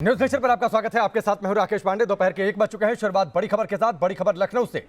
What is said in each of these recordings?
News nation पर आपका स्वागत है। आपके साथ मैं हूं राकेश पांडे। दोपहर के 1 बज चुके हैं। शुरुआत बड़ी खबर के साथ। बड़ी खबर लखनऊ से,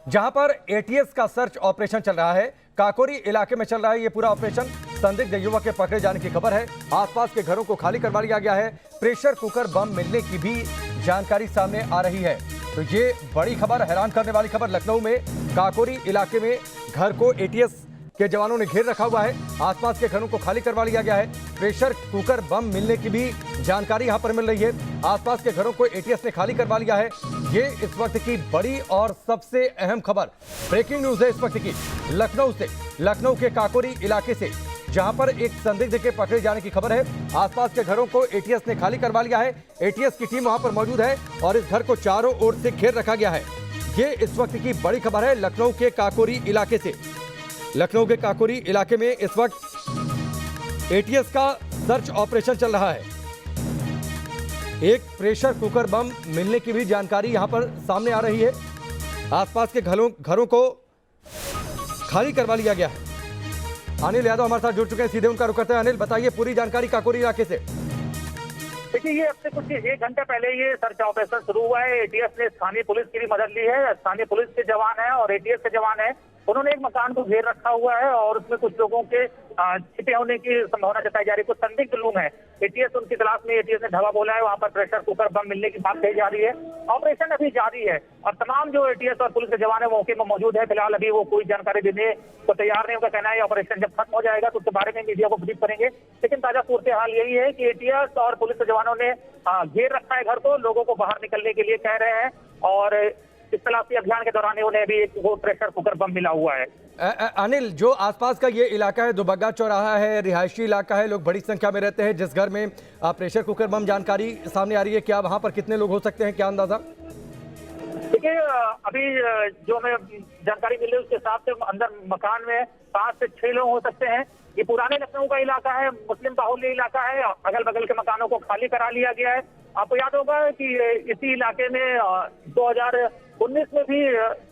जहां पर एटीएस का सर्च ऑपरेशन चल रहा है। काकोरी इलाके में चल रहा है ये पूरा ऑपरेशन। संदिग्ध युवक के पकड़े जाने की खबर है। आसपास के घरों को खाली करवा लिया गया है। प्रेशर कुकर बम मिलने की भी जानकारी सामने आ रही है। तो ये बड़ी खबर, हैरान करने वाली खबर। लखनऊ में काकोरी इलाके में घर को एटीएस के जवानों ने घेर रखा हुआ है। आसपास के घरों को खाली करवा लिया गया है। प्रेशर कुकर बम मिलने की भी जानकारी यहां पर मिल रही है। आसपास के घरों को एटीएस ने खाली करवा लिया है। ये इस वक्त की बड़ी और सबसे अहम खबर, ब्रेकिंग न्यूज है इस वक्त की। लखनऊ से, लखनऊ के काकोरी इलाके से, जहां पर एक संदिग्ध के पकड़े जाने की खबर है। आसपास के घरों को एटीएस ने खाली करवा लिया है। एटीएस की टीम वहां पर मौजूद है और इस घर को चारों ओर से घेर रखा गया है। ये इस वक्त की बड़ी खबर है लखनऊ के काकोरी इलाके से। लखनऊ के काकोरी इलाके में इस वक्त एटीएस का सर्च ऑपरेशन चल रहा है। एक प्रेशर कुकर बम मिलने की भी जानकारी यहां पर सामने आ रही है। आसपास के घरों को खाली करवा लिया गया है। अनिल यादव हमारे साथ जुड़ चुके हैं, सीधे उनका रुख करते हैं। अनिल, बताइए पूरी जानकारी काकोरी इलाके से। देखिए, ये अब से कुछ 1 घंटे पहले ये सर्च ऑपरेशन शुरू हुआ है। एटीएस ने स्थानीय पुलिस की भी मदद ली है। स्थानीय पुलिस के जवान है और एटीएस के जवान है। उन्होंने एक मकान को घेर रखा हुआ है और उसमें कुछ लोगों के छिपे होने की संभावना जताई जा रही है। कुछ संदिग्ध लोग हैं। एटीएस उनकी तलाश में, एटीएस ने ढाबा बोला है, वहां पर प्रेशर कुकर बम मिलने की बात कही जा रही है। ऑपरेशन अभी जारी है और तमाम जो एटीएस और पुलिस के जवान है मौके में मौजूद है। फिलहाल अभी वो कोई जानकारी देने को तैयार नहीं। उनका कहना है ऑपरेशन जब खत्म हो जाएगा तो उसके बारे में मीडिया को ब्रीफ करेंगे। लेकिन ताजा सूरत हाल यही है कि एटीएस और पुलिस के जवानों ने घेर रखा है घर को। लोगों को बाहर निकलने के लिए कह रहे हैं और इस तलाशी अभियान के दौरान उन्हें भी एक वो प्रेशर कुकर बम मिला हुआ है। अनिल, जो आसपास का ये इलाका है, दुबग्गा चौराहा है, रिहायशी इलाका है, लोग बड़ी संख्या में रहते हैं। जिस घर में प्रेशर कुकर बम जानकारी सामने आ रही है, क्या वहां पर कितने लोग हो सकते हैं, क्या अंदाजा? देखिए, अभी जो हमें जानकारी मिली उसके हिसाब से अंदर मकान में 5 से 6 लोग हो सकते हैं। ये पुराने लखनऊ का इलाका है, मुस्लिम बाहुल्य इलाका है। अगल बगल के मकानों को खाली करा लिया गया है। आपको याद होगा कि इसी इलाके में 2019 में भी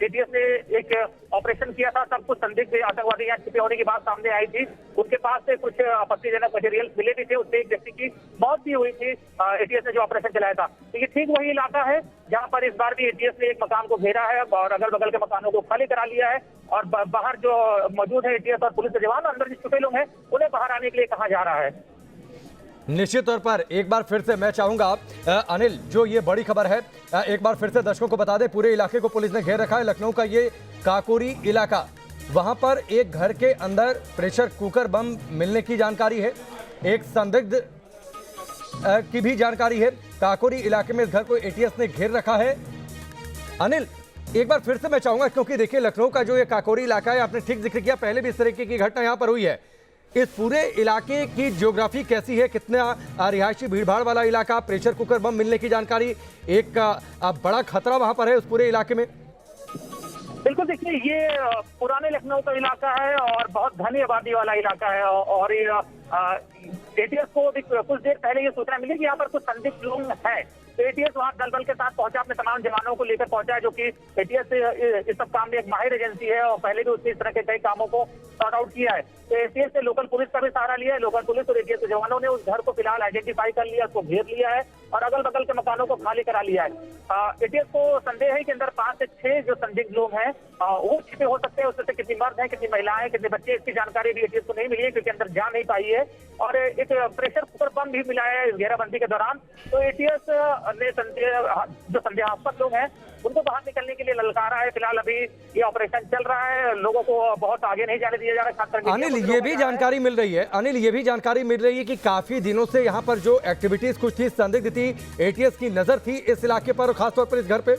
एटीएस ने एक ऑपरेशन किया था। तब कुछ संदिग्ध आतंकवादी यहाँ छिपे होने की बात सामने आई थी। उसके पास से कुछ आपत्तिजनक मटेरियल मिले भी थे। उससे एक व्यक्ति की मौत भी हुई थी। एटीएस ने जो ऑपरेशन चलाया था, तो ये ठीक वही इलाका है जहाँ पर इस बार भी एटीएस ने एक मकान को घेरा है और अगल बगल के मकानों को खाली करा लिया है। और बाहर जो मौजूद है एटीएस और पुलिस के जवान, अंदर जो छुपे लोग हैं उन्हें बाहर आने के लिए कहा जा रहा है। निश्चित तौर पर एक बार फिर से मैं चाहूंगा अनिल, जो ये बड़ी खबर है, एक बार फिर से दर्शकों को बता दें। पूरे इलाके को पुलिस ने घेर रखा है। लखनऊ का ये काकोरी इलाका, वहां पर एक घर के अंदर प्रेशर कुकर बम मिलने की जानकारी है। एक संदिग्ध की भी जानकारी है। काकोरी इलाके में इस घर को एटीएस ने घेर रखा है। अनिल, एक बार फिर से मैं चाहूंगा, क्योंकि देखिए लखनऊ का जो ये काकोरी इलाका है, आपने ठीक जिक्र किया, पहले भी इस तरीके की घटना यहां पर हुई है। इस पूरे इलाके की ज्योग्राफी कैसी है? कितना रिहायशी भीड़भाड़ वाला इलाका, प्रेशर कुकर बम मिलने की जानकारी, एक बड़ा खतरा वहां पर है उस पूरे इलाके में? बिल्कुल, देखिए ये पुराने लखनऊ का इलाका है और बहुत घनी आबादी वाला इलाका है। और एटीएस को कुछ देर पहले ये सूचना मिली कि यहाँ पर कुछ संदिग्ध लोग हैं। तो एटीएस वहाँ दल बल के साथ पहुंचा, अपने तमाम जवानों को लेकर पहुंचा है, जो कि एटीएस इस सब काम में एक माहिर एजेंसी है और पहले भी उसने इस तरह के कई कामों को सॉर्ट आउट किया है। तो एटीएस ने लोकल पुलिस का भी सहारा लिया है। लोकल पुलिस और एटीएस के जवानों ने उस घर को फिलहाल आइडेंटिफाई कर लिया, उसको घेर लिया है और अगल बगल के मकानों को खाली करा लिया है। एटीएस को संदेह है कि अंदर 5 से 6 जो संदिग्ध लोग हैं वो छिपे हो सकते हैं। उसमें से कितनी मर्द है, कितनी महिलाएं, कितने बच्चे, इसकी जानकारी भी एटीएस को नहीं मिली है, क्योंकि अंदर जा नहीं पाई है। और एक प्रेशर कुकर बम भी मिला है इस घेराबंदी के दौरान। तो एटीएस ने जो संदेहास्पद लोग हैं उनको बाहर निकलने के लिए ललकारा है। फिलहाल अभी ये ऑपरेशन चल रहा है। लोगों को बहुत आगे नहीं जाने दिया जा रहा है, खासकर अनिल, ये भी जानकारी मिल रही है। अनिल, ये भी जानकारी मिल रही है कि काफी दिनों से यहाँ पर जो एक्टिविटीज कुछ थी, संदिग्ध थी, एटीएस की नजर थी इस इलाके पर और खासतौर पर इस घर पे।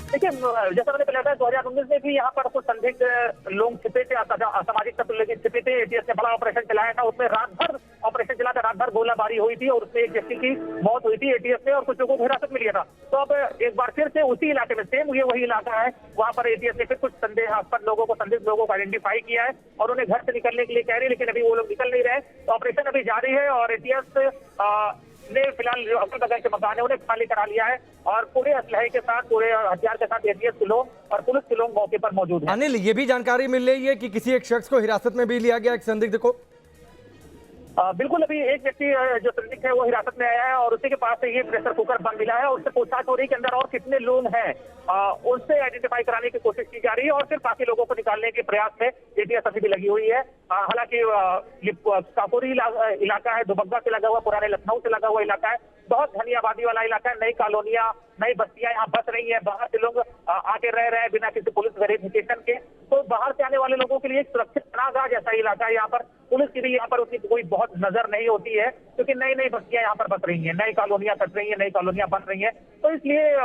देखिए, जैसा मैंने पहले बताया, 2019 में भी यहाँ पर कुछ संदिग्ध लोग छिपे थे, असामाजिक तत्व लोग छिपे थे। एटीएस ने बड़ा ऑपरेशन चलाया था, उसमें रात भर ऑपरेशन चला था, रात भर गोलाबारी हुई थी और उसमें एक व्यक्ति की मौत हुई थी एटीएस ने और कुछ लोगों को हिरासत में लिया था। तो अब एक बार फिर से उसी इलाके में, सेम ये वही इलाका है, वहाँ पर एटीएस ने फिर कुछ संदेहास्पद लोगों को, संदिग्ध लोगों को आइडेंटिफाई किया है और उन्हें घर से निकलने के लिए कह रही है, लेकिन अभी वो लोग निकल नहीं रहे। तो ऑपरेशन अभी जारी है और एटीएस ने फिलहाल जो अगल बगल के मकान है उन्हें खाली करा लिया है और पूरे असलहे के साथ, पूरे हथियार के साथ एटीएस के लोग और पुलिस के लोग मौके पर मौजूद हैं। अनिल, ये भी जानकारी मिल रही है कि किसी एक शख्स को हिरासत में भी लिया गया, एक संदिग्ध को। बिल्कुल, अभी एक व्यक्ति जो संदिग्ध है वो हिरासत में आया है और उसी के पास से ये प्रेशर कुकर बम मिला है और उससे पूछताछ हो रही है कि अंदर और कितने लोग हैं, उनसे आइडेंटिफाई कराने की कोशिश की जा रही है और फिर बाकी लोगों को निकालने के प्रयास में एटीएस अभी भी लगी हुई है। हालांकि ये काकोरी इलाका है, दुबग्गा से लगा हुआ, पुराने लखनऊ से लगा हुआ इलाका है, बहुत घनी आबादी वाला इलाका है, नई कॉलोनियां, नई बस्तियां यहाँ बस रही है, बाहर से लोग आके रह रहे हैं बिना किसी पुलिस वेरिफिकेशन के। तो बाहर से आने वाले लोगों के लिए एक सुरक्षित पनाहगाह जैसा इलाका है यहाँ पर। पुलिस की भी यहाँ पर उतनी कोई बहुत नजर नहीं होती है क्योंकि नई नई बस्तियां यहाँ पर बस रही हैं, नई कॉलोनियां कट रही हैं, नई कॉलोनियां बन रही हैं, तो इसलिए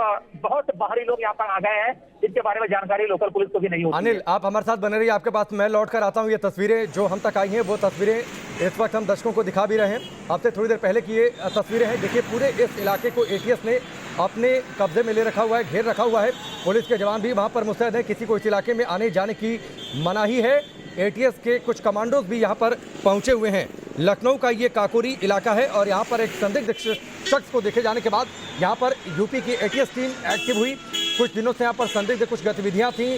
बहुत बाहरी लोग यहाँ पर आ गए हैं जिनके बारे में जानकारी लोकल पुलिस को भी नहीं होती। अनिल, आप हमारे साथ बने रहिए, आपके पास मैं लौट कर आता हूँ। ये तस्वीरें जो हम तक आई हैं वो तस्वीरें इस वक्त हम दर्शकों को दिखा भी रहे हैं। आपसे थोड़ी देर पहले की ये तस्वीरें हैं। देखिए, पूरे इस इलाके को एटीएस ने अपने कब्जे में ले रखा हुआ है, घेर रखा हुआ है। पुलिस के जवान भी वहाँ पर मुस्तैद हैं, किसी को इस इलाके में आने जाने की मनाही है। एटीएस के कुछ कमांडोज भी यहाँ पर पहुँचे हुए हैं। लखनऊ का ये काकोरी इलाका है और यहाँ पर एक संदिग्ध शख्स को देखे जाने के बाद यहाँ पर यूपी की एटीएस टीम एक्टिव हुई। कुछ दिनों से यहाँ पर संदिग्ध कुछ गतिविधियाँ थीं।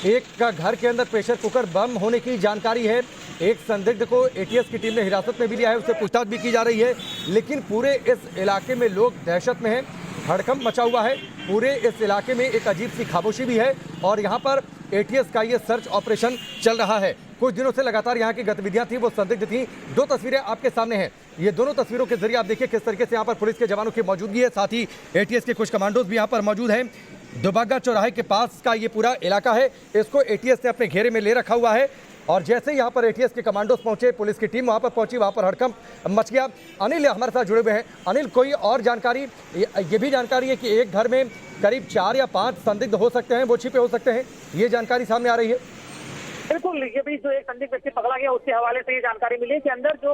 एक का घर के अंदर प्रेशर कुकर बम होने की जानकारी है। एक संदिग्ध को एटीएस की टीम ने हिरासत में भी लिया है, उससे पूछताछ भी की जा रही है। लेकिन पूरे इस इलाके में लोग दहशत में हैं, हड़कंप मचा हुआ है। पूरे इस इलाके में एक अजीब सी खामोशी भी है और यहाँ पर एटीएस का ये सर्च ऑपरेशन चल रहा है। कुछ दिनों से लगातार यहाँ की गतिविधियाँ थी, वो संदिग्ध थी। दो तस्वीरें आपके सामने हैं। ये दोनों तस्वीरों के जरिए आप देखिए किस तरीके से यहाँ पर पुलिस के जवानों की मौजूदगी है, साथ ही एटीएस के कुछ कमांडोज भी यहाँ पर मौजूद हैं। दुबग्गा चौराहे के पास का ये पूरा इलाका है, इसको एटीएस ने अपने घेरे में ले रखा हुआ है। और जैसे यहाँ पर एटीएस के कमांडोज पहुंचे, पुलिस की टीम वहाँ पर पहुंची, वहाँ पर हड़कंप मच गया। अनिल हमारे साथ जुड़े हुए हैं। अनिल, कोई और जानकारी? ये भी जानकारी है कि एक घर में करीब 4 या 5 संदिग्ध हो सकते हैं, वो छिपे हो सकते हैं, ये जानकारी सामने आ रही है। बिल्कुल, ये भी जो एक संदिग्ध व्यक्ति पकड़ा गया उसके हवाले से ये जानकारी मिली कि अंदर जो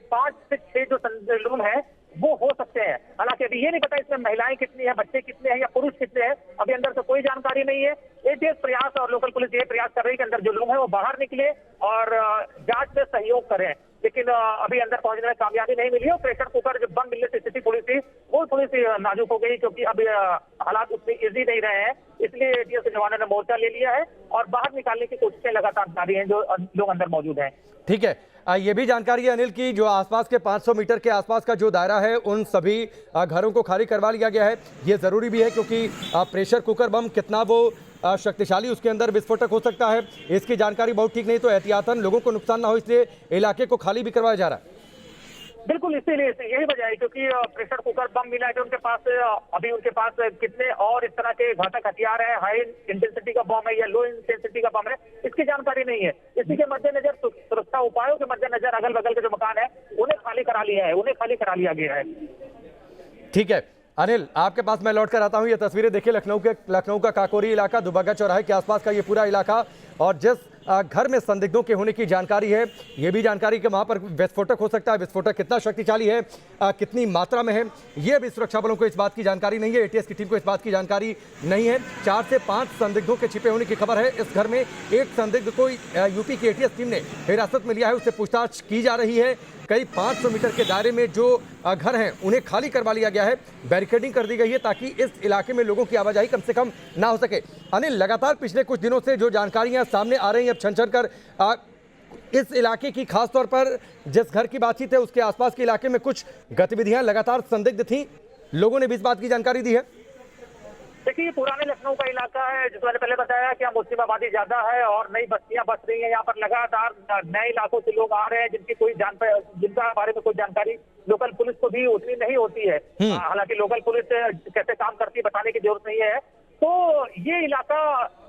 5 से 6 जो लोग हैं वो हो सकते हैं। हालांकि अभी ये नहीं पता इसमें महिलाएं कितनी है, बच्चे कितने हैं या पुरुष कितने हैं, अभी अंदर से कोई जानकारी नहीं है। एटीएस प्रयास और लोकल पुलिस ये प्रयास कर रही है कि अंदर जो लोग हैं वो बाहर निकले और जांच में सहयोग करें, लेकिन अभी अंदर पहुंचने में कामयाबी नहीं मिली। और प्रेशर कुकर जो बम मिलने से स्थिति पुलिस थी वो थोड़ी सी नाजुक हो गई क्योंकि अब हालात उतने ईजी नहीं रहे हैं, इसलिए एटीएस के जवानों ने मोर्चा ले लिया है और बाहर निकालने की कोशिशें लगातार जारी हैं जो लोग अंदर मौजूद हैं। ठीक है, ये भी जानकारी है अनिल की जो आसपास के 500 मीटर के आसपास का जो दायरा है उन सभी घरों को खाली करवा लिया गया है। ये ज़रूरी भी है क्योंकि प्रेशर कुकर बम कितना वो शक्तिशाली, उसके अंदर विस्फोटक हो सकता है, इसकी जानकारी बहुत ठीक नहीं, तो एहतियातन लोगों को नुकसान ना हो इसलिए इलाके को खाली भी करवाया जा रहा है। बिल्कुल, इसीलिए यही वजह है क्योंकि प्रेशर कुकर बम मिला है कि उनके पास अभी उनके पास कितने और इस तरह के घातक हथियार है, हाई इंटेंसिटी का बम है या लो इंटेंसिटी का बम है, इसकी जानकारी नहीं है। इसी के मद्देनजर सुरक्षा उपायों के मद्देनजर अगल बगल के जो मकान है उन्हें खाली करा लिया गया है। ठीक है अनिल, आपके पास मैं लौट कर आता हूं। ये तस्वीरें देखिए लखनऊ का काकोरी इलाका, दुबग्गा चौराहे के आसपास का ये पूरा इलाका, और जिस घर में संदिग्धों के होने की जानकारी है, ये भी जानकारी कि वहां पर विस्फोटक हो सकता है। विस्फोटक कितना शक्तिशाली है, कितनी मात्रा में है, ये भी सुरक्षा बलों को इस बात की जानकारी नहीं है, एटीएस की टीम को इस बात की जानकारी नहीं है। 4 से 5 संदिग्धों के छिपे होने की खबर है। इस घर में एक संदिग्ध को यूपी की एटीएस टीम ने हिरासत में लिया है, उससे पूछताछ की जा रही है। करीब 500 मीटर के दायरे में जो घर हैं उन्हें खाली करवा लिया गया है, बैरिकेडिंग कर दी गई है ताकि इस इलाके में लोगों की आवाजाही कम से कम ना हो सके। अनिल, लगातार पिछले कुछ दिनों से जो जानकारियां सामने आ रही हैं, अब छन कर इस इलाके की, खासतौर पर जिस घर की बातचीत है उसके आसपास के इलाके में कुछ गतिविधियां लगातार संदिग्ध थी, लोगों ने भी इस बात की जानकारी दी है। देखिए, पुराने लखनऊ का इलाका है, जिस मैंने पहले बताया कि यहाँ मुस्लिम आबादी ज्यादा है और नई बस्तियां बस रही हैं। यहाँ पर लगातार नए इलाकों से लोग आ रहे हैं जिनका बारे में कोई जानकारी लोकल पुलिस को भी उतनी नहीं होती है। हालांकि लोकल पुलिस कैसे काम करती है बताने की जरूरत नहीं है। तो ये इलाका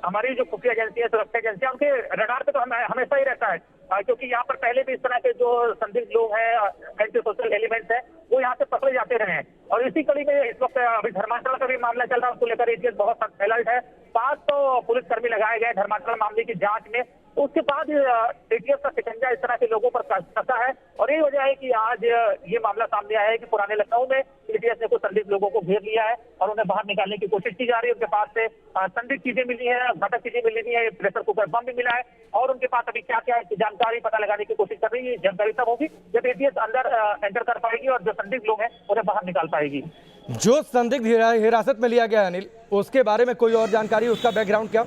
हमारी जो खुफिया एजेंसी है, सुरक्षा एजेंसियां, उनके रडार पे तो हमेशा ही रहता है क्योंकि यहाँ पर पहले भी इस तरह के जो संदिग्ध लोग हैं, एंटी सोशल एलिमेंट्स हैं, वो यहाँ से पकड़े जाते रहे हैं। और इसी कड़ी में इस वक्त अभी धर्मांतरण का भी मामला चल रहा है, उसको लेकर एटीएस बहुत सख्त अलर्ट है। 5 तो पुलिसकर्मी लगाए गए धर्मांतरण मामले की जांच में। उसके बाद एटीएस का शिकंजा इस तरह के लोगों पर कसा है और यही वजह है कि आज ये मामला सामने आया है कि पुराने लखनऊ में एटीएस ने कुछ संदिग्ध लोगों को घेर लिया है और उन्हें बाहर निकालने की कोशिश की जा रही है। उनके पास से संदिग्ध चीजें मिली है, घातक चीजें मिली है, प्रेशर कुकर बम भी मिला है और उनके पास अभी क्या क्या है जानकारी पता लगाने की कोशिश कर रही है। जानकारी तब होगी जब एटीएस अंदर एंटर कर पाएगी और जो संदिग्ध लोग हैं उन्हें बाहर निकाल पाएगी। जो संदिग्ध हिरासत में लिया गया अनिल, उसके बारे में कोई और जानकारी, उसका बैकग्राउंड क्या?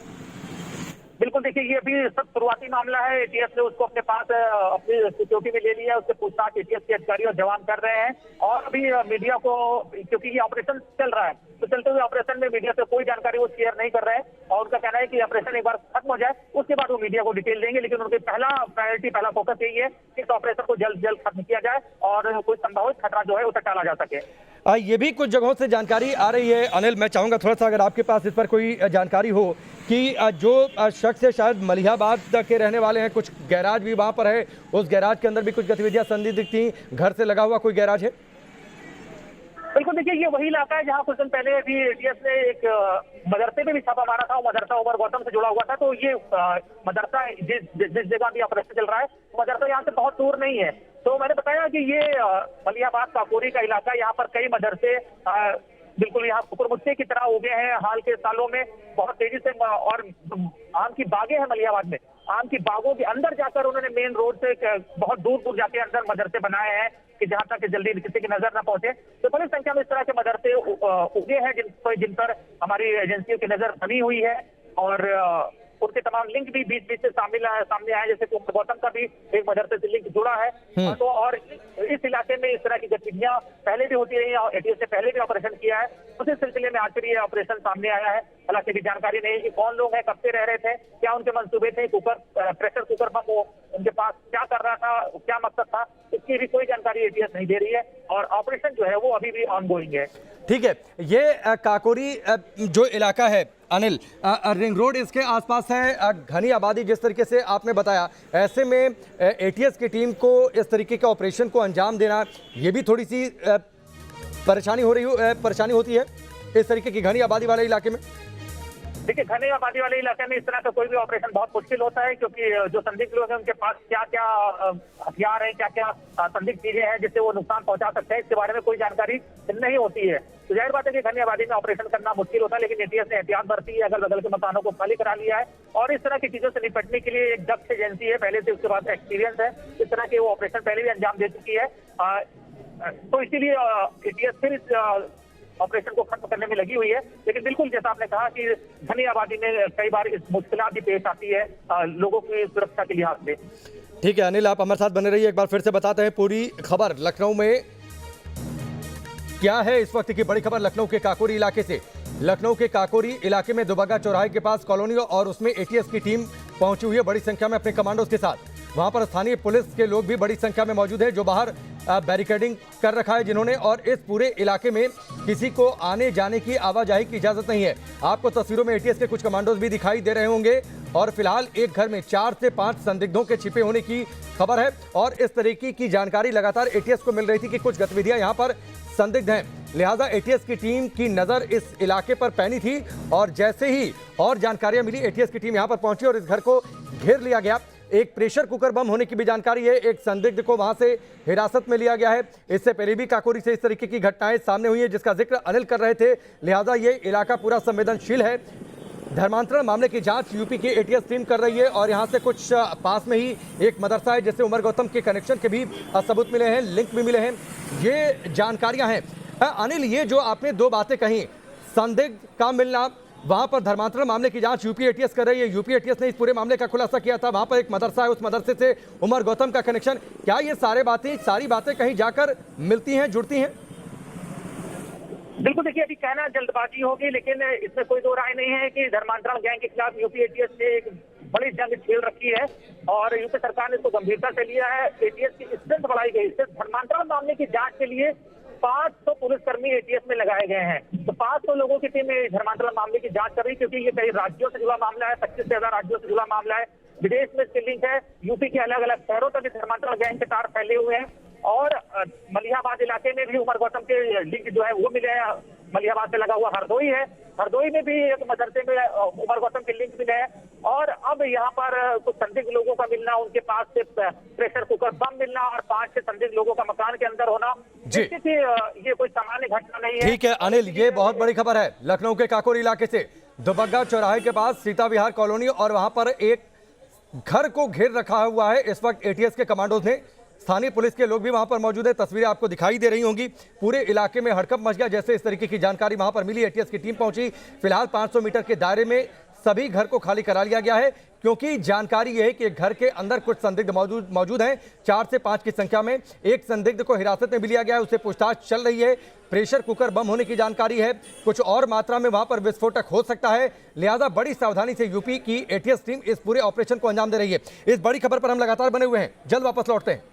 बिल्कुल देखिए, ये अभी सब शुरुआती मामला है। एटीएस ने उसको अपने पास अपनी सिक्योरिटी में ले लिया है। उससे पूछताछ एटीएस के अधिकारी और जवान कर रहे हैं। और अभी मीडिया को, क्योंकि ये ऑपरेशन चल रहा है, तो चलते हुए ऑपरेशन में मीडिया से कोई जानकारी वो शेयर नहीं कर रहे हैं। और उनका कहना है कि ऑपरेशन एक बार खत्म हो जाए उसके बाद वो मीडिया को डिटेल देंगे। लेकिन उनकी पहला प्रायोरिटी, पहला फोकस यही है कि इस ऑपरेशन को जल्द जल्द खत्म किया जाए और कोई संभावित खतरा जो है उसे टाला जा सके। ये भी कुछ जगहों से जानकारी आ रही है अनिल, मैं चाहूंगा थोड़ा सा अगर आपके पास इस पर कोई जानकारी हो कि जो शख्स है शायद मलिहाबाद के रहने वाले हैं, कुछ गैराज भी वहां पर है, उस गैराज के अंदर भी कुछ गतिविधियां संदिग्ध थी, घर से लगा हुआ कोई गैराज है? बिल्कुल देखिए, ये वही इलाका है जहाँ कुछ दिन पहले भी एटीएस ने एक मदरसे में भी छापा मारा था। मदरसा उमर गौतम से जुड़ा हुआ था। तो ये मदरसा जिस जगह भी ऑपरेशन चल रहा है, मदरसा यहाँ से बहुत दूर नहीं है। तो मैंने बताया कि ये मलिहाबाद काकोरी का इलाका, यहाँ पर कई मदरसे बिल्कुल यहाँ कुकुरमुत्ते की तरह हो गए हैं हाल के सालों में, बहुत तेजी से। और आम की बागें हैं मलिहाबाद में, आम की बागों के अंदर जाकर उन्होंने मेन रोड से बहुत दूर दूर जाके अंदर मदरसे बनाए हैं कि जहां तक जल्दी किसी की नजर ना पहुंचे। तो बड़ी संख्या में इस तरह के मदरसे उगे हैं जिन पर हमारी एजेंसियों की नजर बनी हुई है। और उनके तमाम लिंक भी बीच बीच से सामने आए, जैसे कि उमर गौतम का भी एक मदरसे से लिंक जुड़ा है। तो और इस इलाके में इस तरह की गतिविधियां पहले भी होती रही और एटीएस ने पहले भी ऑपरेशन किया है। उसी सिलसिले में आज फिर ये ऑपरेशन सामने आया है। हालांकि भी जानकारी नहीं है कि कौन लोग हैं, कब से रह रहे थे, क्या उनके मंसूबे थे, प्रेशर कुकर बम वो उनके पास क्या कर रहा था, क्या मकसद था, इसकी भी कोई जानकारी एटीएस नहीं दे रही है। और ऑपरेशन जो है वो अभी भी ऑनगोइंग है। ठीक है, ये काकोरी जो इलाका है अनिल, रिंग रोड इसके आसपास है, घनी आबादी जिस तरीके से आपने बताया, ऐसे में एटीएस की टीम को इस तरीके के ऑपरेशन को अंजाम देना ये भी थोड़ी सी परेशानी होती है इस तरीके की घनी आबादी वाले इलाके में। देखिए, घने आबादी वाले इलाके में इस तरह का कोई भी ऑपरेशन बहुत मुश्किल होता है, क्योंकि जो संदिग्ध लोग हैं उनके पास क्या क्या हथियार है, क्या क्या संदिग्ध चीजें हैं जिससे वो नुकसान पहुंचा सकते हैं, इसके बारे में कोई जानकारी नहीं होती है। तो जाहिर बात है कि घनी आबादी में ऑपरेशन करना मुश्किल होता है। लेकिन एटीएस ने एहतियात बरती है, अगल बगल के मकानों को खाली करा लिया है और इस तरह की चीजों से निपटने के लिए एक दक्ष एजेंसी है, पहले से उसके बाद एक्सपीरियंस है, इस तरह के वो ऑपरेशन पहले भी अंजाम दे चुकी है। तो इसीलिए एटीएस फिर इस ऑपरेशन को खत्म करने में लगी हुई है। लेकिन बिल्कुल जैसा आपने कहा कि घनी आबादी में कई बार इस मुश्किलात भी पेश आती है लोगों की सुरक्षा के लिहाज से। ठीक है अनिल, आप हमारे साथ बने रहिए। एक बार फिर से बताते हैं पूरी खबर लखनऊ में क्या है इस वक्त की बड़ी खबर लखनऊ के काकोरी इलाके से। लखनऊ के काकोरी इलाके में दुबग्गा चौराहे के पास कॉलोनी और उसमें एटीएस की टीम पहुंची हुई है बड़ी संख्या में अपने कमांडोज के साथ। वहां पर स्थानीय पुलिस के लोग भी बड़ी संख्या में मौजूद हैं जो बाहर बैरिकेडिंग कर रखा है जिन्होंने, और इस पूरे इलाके में किसी को आने जाने की आवाजाही की इजाजत नहीं है। आपको तस्वीरों में एटीएस के कुछ कमांडोज भी दिखाई दे रहे होंगे और फिलहाल एक घर में 4 से 5 संदिग्धों के छिपे होने की खबर है और इस तरीके की जानकारी लगातार एटीएस को मिल रही थी कि कुछ गतिविधियां यहां पर संदिग्ध हैं। लिहाजा एटीएस की टीम की नजर इस इलाके पर पैनी थी और जैसे ही और जानकारियां मिली एटीएस की टीम यहां पर पहुंची और इस घर को घेर लिया गया। एक प्रेशर कुकर बम होने की भी जानकारी है, एक संदिग्ध को वहां से हिरासत में लिया गया है। इससे पहले भी काकोरी से इस तरीके की घटनाएं सामने हुई है जिसका जिक्र अनिल कर रहे थे। लिहाजा ये इलाका पूरा संवेदनशील है। धर्मांतरण मामले की जांच यूपी की एटीएस टीम कर रही है और यहां से कुछ पास में ही एक मदरसा है जिससे उमर गौतम के कनेक्शन के भी सबूत मिले हैं, लिंक भी मिले हैं, ये जानकारियां हैं। अनिल, ये जो आपने 2 बातें कही, संदिग्ध का मिलना, वहां पर धर्मांतरण मामले की जांच यूपी एटीएस कर रही है, यूपी एटीएस ने इस पूरे मामले का खुलासा किया था, वहां पर एक मदरसा है, उस मदरसे से उमर गौतम का कनेक्शन, क्या ये सारी बातें कहीं जाकर मिलती हैं, जुड़ती हैं? बिल्कुल देखिए, अभी कहना जल्दबाजी होगी, लेकिन इसमें कोई दो राय नहीं है कि धर्मांतरण गैंग के खिलाफ यूपी एटीएस ने एक बड़ी जंग छेड़ रखी है और यूपी सरकार ने इसको गंभीरता से लिया है। एटीएस की स्ट्रेंथ बढ़ाई गई। सिर्फ धर्मांतरण मामले की जांच के लिए 500 पुलिसकर्मी एटीएस में लगाए गए हैं। तो 500 लोगों की टीम धर्मांतरण मामले की जांच कर रही है, क्योंकि ये कई राज्यों से जुड़ा मामला है, 25 से ज्यादा राज्यों से जुड़ा मामला है, विदेश में इसकी लिंक है, यूपी के अलग अलग शहरों तक धर्मांतरण गैंग के तार फैले हुए हैं। और मलिहाबाद इलाके में भी उमर गौतम के लिंक जो है वो मिले हैं। मलिहाबाद से लगा हुआ हरदोई है, हरदोई में भी एक मदरसे में उमर गौतम के लिंक मिले हैं। और अब यहाँ पर कुछ संदिग्ध लोगों का मिलना, उनके पास से प्रेशर कुकर बम मिलना और 5 से संदिग्ध लोगों का मकान के अंदर होना, ये कोई सामान्य घटना नहीं है। ठीक है अनिल, ये बहुत बड़ी खबर है लखनऊ के काकोरी इलाके से। दुबग्गा चौराहे के पास सीता विहार कॉलोनी और वहां पर एक घर को घेर रखा हुआ है इस वक्त एटीएस के कमांडोज ने। स्थानीय पुलिस के लोग भी वहां पर मौजूद है। तस्वीरें आपको दिखाई दे रही होंगी। पूरे इलाके में हड़कंप मच गया जैसे इस तरीके की जानकारी वहां पर मिली। एटीएस की टीम पहुंची। फिलहाल 500 मीटर के दायरे में सभी घर को खाली करा लिया गया है, क्योंकि जानकारी यह है कि घर के अंदर कुछ संदिग्ध मौजूद हैं। 4 से 5 की संख्या में एक संदिग्ध को हिरासत में भी लिया गया है, उससे पूछताछ चल रही है। प्रेशर कुकर बम होने की जानकारी है, कुछ और मात्रा में वहां पर विस्फोटक हो सकता है, लिहाजा बड़ी सावधानी से यूपी की एटीएस टीम इस पूरे ऑपरेशन को अंजाम दे रही है। इस बड़ी खबर पर हम लगातार बने हुए हैं, जल्द वापस लौटते हैं।